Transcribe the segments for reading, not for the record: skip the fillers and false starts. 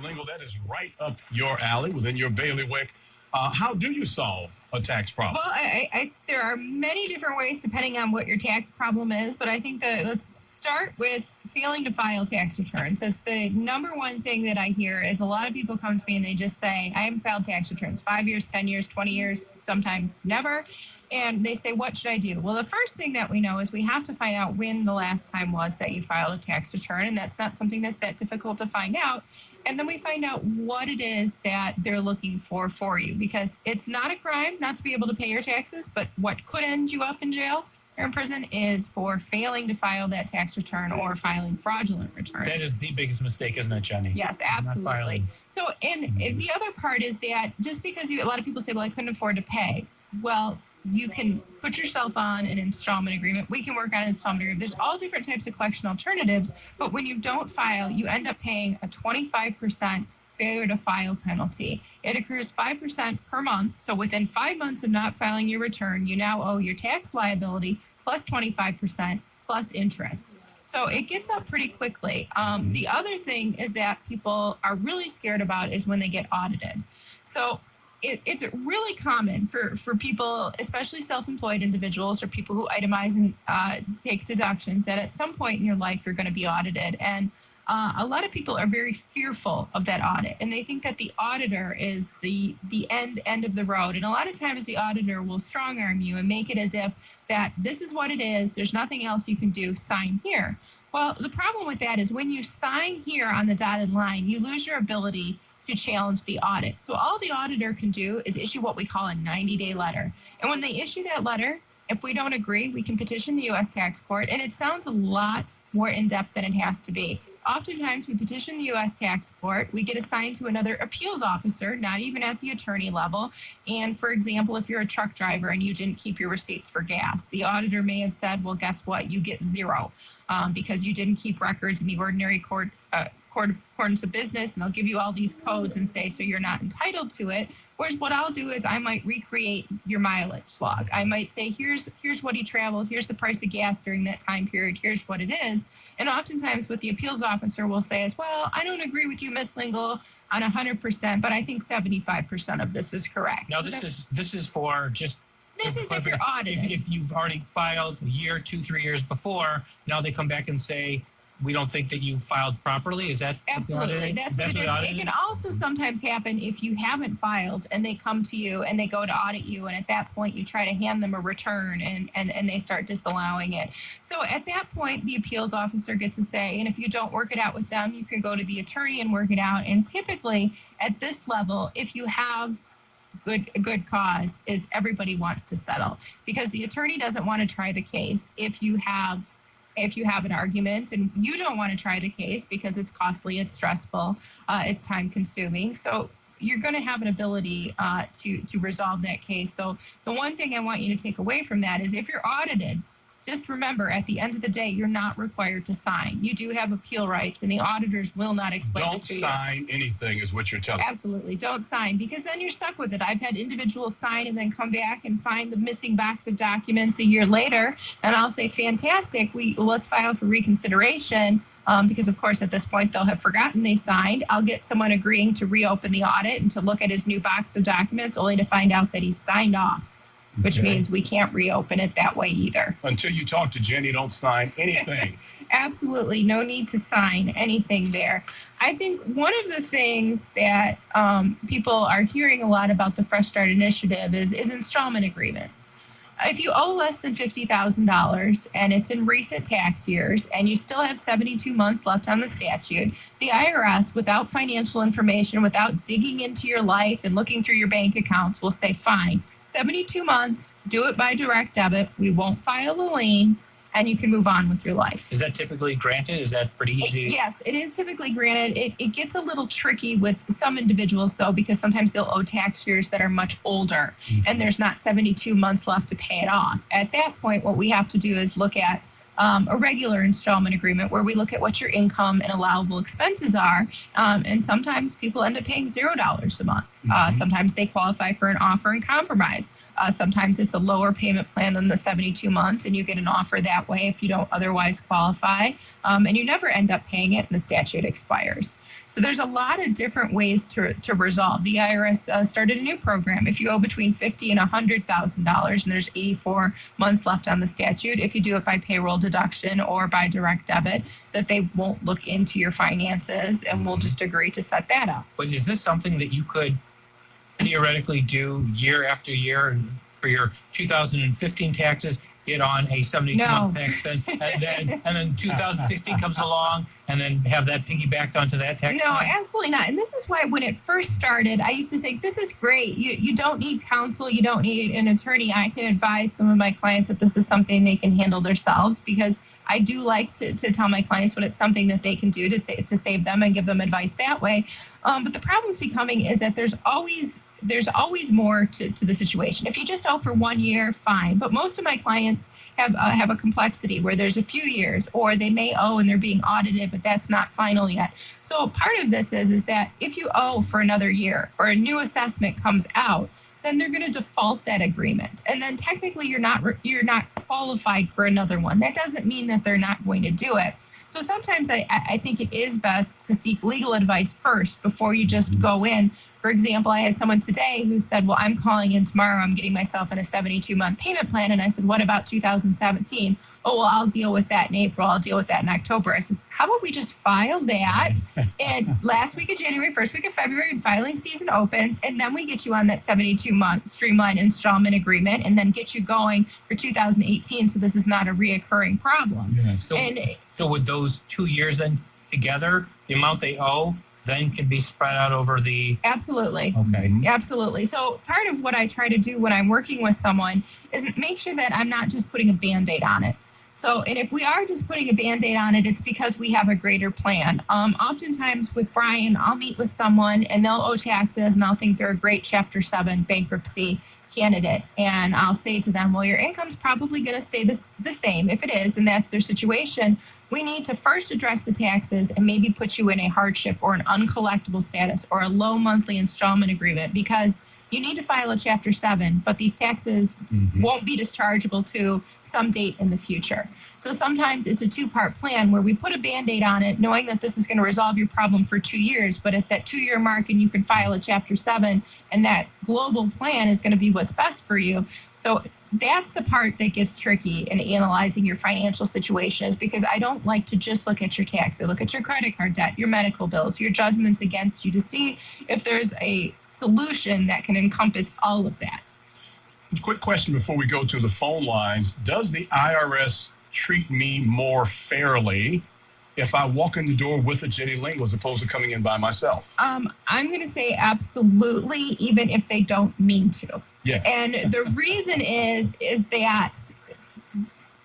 Lingle, that is right up your alley within your bailiwick. How do you solve a tax problem? Well, there are many different ways depending on what your tax problem is, but I think that let's start with failing to file tax returns. That's the number one thing that I hear is a lot of people come to me and they just say, I haven't filed tax returns 5 years, 10 years, 20 years, sometimes never. And they say, what should I do? Well, the first thing that we know is we have to find out when the last time was that you filed a tax return. And that's not something that's that difficult to find out. And then we find out what it is that they're looking for you, because it's not a crime not to be able to pay your taxes, but what could end you up in jail or in prison is for failing to file that tax return or filing fraudulent returns. That is the biggest mistake, isn't it, Jenny? Yes, absolutely. So, and the other part is that just because a lot of people say, well, I couldn't afford to pay. Well, you can put yourself on an installment agreement. We can work on an installment agreement. There's all different types of collection alternatives, but when you don't file, you end up paying a 25% failure to file penalty. It accrues 5% per month. So within 5 months of not filing your return, you now owe your tax liability plus 25% plus interest. So it gets up pretty quickly. The other thing is that people are really scared about is when they get audited. So it's really common for people, especially self-employed individuals or people who itemize and take deductions, that at some point in your life you're going to be audited. And a lot of people are very fearful of that audit, and they think that the auditor is the end of the road. And a lot of times the auditor will strong-arm you and make it as if that this is what it is, there's nothing else you can do, sign here. Well, the problem with that is when you sign here on the dotted line, you lose your ability to challenge the audit. So all the auditor can do is issue what we call a 90-day letter. And when they issue that letter, if we don't agree, we can petition the U.S. tax court. And it sounds a lot more in-depth than it has to be. Oftentimes, we petition the U.S. tax court. We get assigned to another appeals officer, not even at the attorney level. And for example, if you're a truck driver and you didn't keep your receipts for gas, the auditor may have said, well, guess what? You get zero because you didn't keep records in the ordinary court accordance of business, and they'll give you all these codes and say, so you're not entitled to it. Whereas what I'll do is I might recreate your mileage log. I might say, here's what he traveled, here's the price of gas during that time period, here's what it is. And oftentimes what the appeals officer will say is, well, I don't agree with you, Ms. Lingle, on 100%, but I think 75% of this is correct. Now, this is for just... This is if you're audited. If you've already filed a year, 2, 3 years before, now they come back and say, we don't think that you filed properly. Is that absolutely? That's what it is. It can also sometimes happen if you haven't filed and they come to you and they go to audit you, and at that point you try to hand them a return and they start disallowing it. So at that point, the appeals officer gets a say, and if you don't work it out with them, you can go to the attorney and work it out. And typically at this level, if you have a good cause, is everybody wants to settle, because the attorney doesn't want to try the case if you have an argument, and you don't want to try the case because it's costly, it's stressful, it's time consuming. So you're going to have an ability to resolve that case. So the one thing I want you to take away from that is if you're audited, just remember, at the end of the day, you're not required to sign. You do have appeal rights, and the auditors will not explain it to you. Don't sign anything is what you're telling me. Absolutely. Don't sign, because then you're stuck with it. I've had individuals sign and then come back and find the missing box of documents a year later, and I'll say, fantastic, let's file for reconsideration, because, of course, at this point, they'll have forgotten they signed. I'll get someone agreeing to reopen the audit and to look at his new box of documents, only to find out that he's signed off, which means we can't reopen it that way either. Until you talk to Jenny, don't sign anything. Absolutely. No need to sign anything there. I think one of the things that people are hearing a lot about the Fresh Start Initiative is installment agreements. If you owe less than $50,000 and it's in recent tax years and you still have 72 months left on the statute, the IRS, without financial information, without digging into your life and looking through your bank accounts, will say, fine, 72 months, do it by direct debit. We won't file a lien, and you can move on with your life. Is that typically granted? Is that pretty easy? Yes, it is typically granted. It gets a little tricky with some individuals, though, because sometimes they'll owe tax years that are much older, and there's not 72 months left to pay it off. At that point, what we have to do is look at a regular installment agreement where we look at what your income and allowable expenses are. And sometimes people end up paying $0 a month. Sometimes they qualify for an offer and compromise. Sometimes it's a lower payment plan than the 72 months, and you get an offer that way if you don't otherwise qualify. And you never end up paying it, and the statute expires. So there's a lot of different ways to resolve. The IRS started a new program. If you owe between $50,000 and $100,000, and there's 84 months left on the statute, if you do it by payroll deduction or by direct debit, that they won't look into your finances and will just agree to set that up. But is this something that you could theoretically do year after year for your 2015 taxes? Get on a 72-month tax, and then 2016 comes along, and then have that piggybacked onto that tax? No, absolutely not. And this is why when it first started, I used to think, this is great. You don't need counsel. You don't need an attorney. I can advise some of my clients that this is something they can handle themselves, because I do like to tell my clients when it's something that they can do to save them and give them advice that way. But the problem's becoming is that there's always more to the situation. If you just owe for 1 year, fine. But most of my clients have a complexity where there's a few years, or they may owe and they're being audited, but that's not final yet. So part of this is that if you owe for another year or a new assessment comes out, then they're going to default that agreement. And then technically you're not qualified for another one. That doesn't mean that they're not going to do it. So sometimes I think it is best to seek legal advice first before you just go in. For example, I had someone today who said, well, I'm calling in tomorrow. I'm getting myself in a 72-month payment plan. And I said, what about 2017? Oh, well, I'll deal with that in April. I'll deal with that in October. I said, how about we just file that? And last week of January, first week of February, filing season opens. And then we get you on that 72-month streamlined installment agreement, and then get you going for 2018. So this is not a reoccurring problem. Yes. So would those 2 years then together, the amount they owe, then can be spread out over the... Absolutely. Okay. Absolutely. So part of what I try to do when I'm working with someone is make sure that I'm not just putting a Band-Aid on it. So, and if we are just putting a Band-Aid on it, it's because we have a greater plan. Oftentimes with Brian, I'll meet with someone and they'll owe taxes, and I'll think they're a great Chapter 7 bankruptcy candidate. And I'll say to them, well, your income's probably going to stay the same. If it is, and that's their situation, we need to first address the taxes and maybe put you in a hardship or an uncollectible status or a low monthly installment agreement, because you need to file a Chapter 7, but these taxes won't be dischargeable to some date in the future. So sometimes it's a two-part plan where we put a Band-Aid on it, knowing that this is going to resolve your problem for 2 years, but at that 2-year mark, and you can file a Chapter 7, and that global plan is going to be what's best for you. So that's the part that gets tricky in analyzing your financial situation, is because I don't like to just look at your tax. I look at your credit card debt, your medical bills, your judgments against you, to see if there's a solution that can encompass all of that. Quick question before we go to the phone lines. Does the IRS treat me more fairly if I walk in the door with a Jenny Lingle as opposed to coming in by myself? I'm going to say absolutely, even if they don't mean to. Yeah. And the reason is that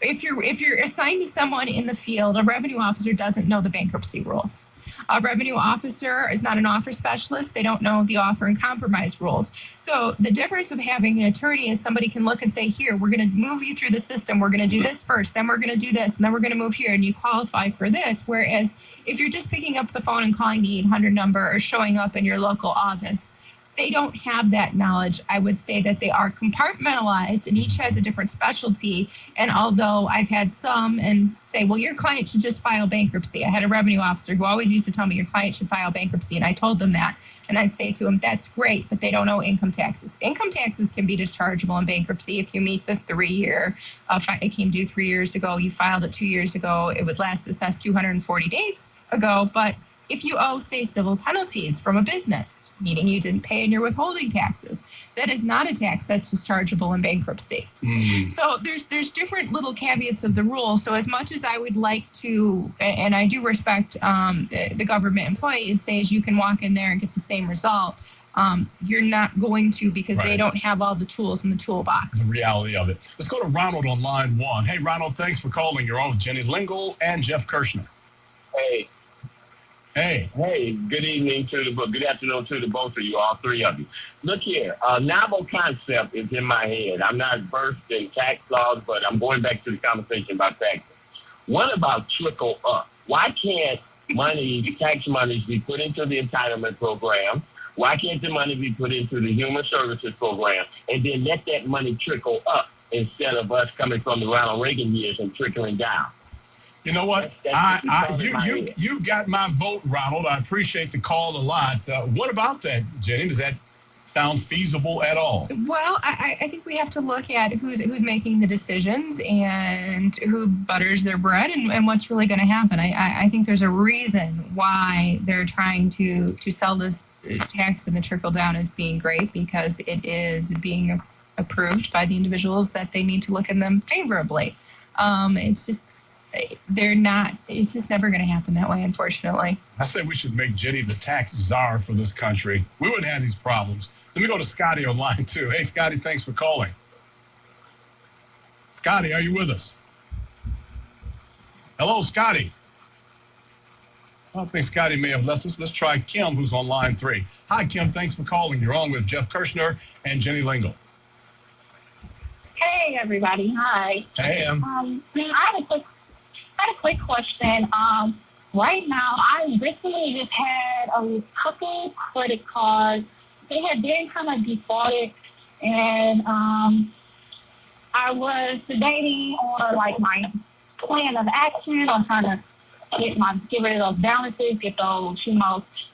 if you're assigned to someone in the field, a revenue officer doesn't know the bankruptcy rules. A revenue officer is not an offer specialist. They don't know the offer and compromise rules. So the difference of having an attorney is somebody can look and say, here, we're going to move you through the system. We're going to do this first, then we're going to do this, and then we're going to move here, and you qualify for this. Whereas if you're just picking up the phone and calling the 800 number or showing up in your local office, they don't have that knowledge. I would say that they are compartmentalized, and each has a different specialty. And although I've had some and say, well, your client should just file bankruptcy. I had a revenue officer who always used to tell me your client should file bankruptcy. And I told them that. And I'd say to him, that's great, but they don't owe income taxes. Income taxes can be dischargeable in bankruptcy if you meet the 3-year. It came due 3 years ago. You filed it 2 years ago. It would last assessed 240 days ago. But if you owe, say, civil penalties from a business, meaning you didn't pay in your withholding taxes, that is not a tax that's dischargeable in bankruptcy. So there's different little caveats of the rule. So as much as I would like to, and I do respect the government employees, say as you can walk in there and get the same result, you're not going to, because they don't have all the tools in the toolbox. The reality of it. Let's go to Ronald on line 1. Hey, Ronald, thanks for calling. You're on with Jenny Lingle and Jeff Kirschner. Hey. Hey, good evening to good afternoon to the both of you, all three of you. Look here, a novel concept is in my head. I'm not versed in tax laws, but I'm going back to the conversation about taxes. What about trickle up? Why can't tax monies be put into the entitlement program? Why can't the money be put into the human services program and then let that money trickle up instead of us coming from the Ronald Reagan years and trickling down? You know what? You got my vote, Ronald. I appreciate the call a lot. What about that, Jenny? Does that sound feasible at all? Well, I think we have to look at who's making the decisions and who butters their bread and what's really going to happen. I think there's a reason why they're trying to sell this tax and the trickle down as being great, because it is being approved by the individuals that they need to look at them favorably. It's just it's just never going to happen that way, unfortunately. I say we should make Jenny the tax czar for this country. We wouldn't have these problems. Let me go to Scotty on line 2. Hey, Scotty, thanks for calling. Scotty, are you with us? Hello, Scotty. I think Scotty may have left us. Let's try Kim, who's on line 3. Hi, Kim. Thanks for calling. You're on with Jeff Kirshner and Jenny Lingle. Hey, everybody. Hi. Hey, I had a quick question. Right now, I recently just had a couple credit cards. They had been kind of defaulted, and I was debating on like my plan of action on trying to get rid of those balances, get those,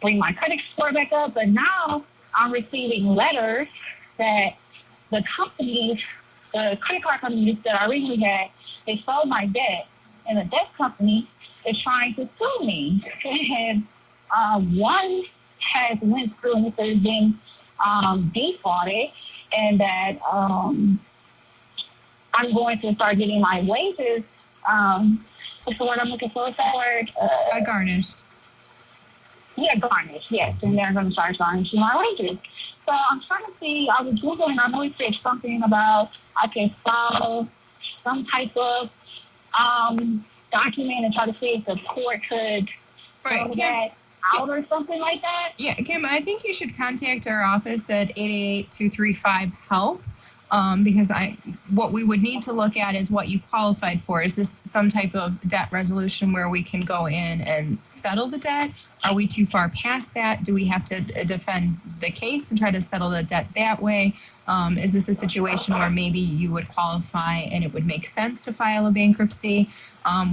bring my credit score back up. But now I'm receiving letters that the credit card companies that I originally had, they sold my debt, and the debt company is trying to sue me. And one has went through and has been defaulted, and that I'm going to start getting my wages. What's the word I'm looking for? Garnished. Yeah, garnished, yes. And they're going to start garnishing my wages. So I'm trying to see, I was Googling, I know it said something about I can file some type of document and try to see if the court could throw that out or something like that. Yeah, Kim, I think you should contact our office at 888-235-HELP. Because what we would need to look at is what you qualified for. Is this some type of debt resolution where we can go in and settle the debt? Are we too far past that? Do we have to defend the case and try to settle the debt that way? Is this a situation where maybe you would qualify and it would make sense to file a bankruptcy?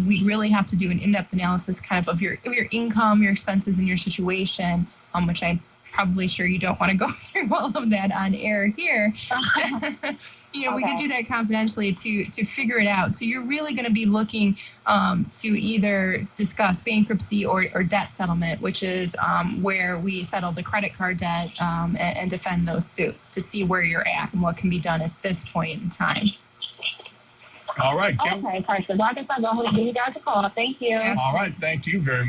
We'd really have to do an in-depth analysis kind of your income, your expenses, and your situation, which I'm probably sure you don't want to go through all of that on air here. We can do that confidentially to figure it out. So you're really going to be looking to either discuss bankruptcy or debt settlement, which is where we settle the credit card debt and defend those suits to see where you're at and what can be done at this point in time. All right, Kim. Okay, perfect. Well, I guess I'll go ahead and give you guys a call. Thank you. All right, thank you very much.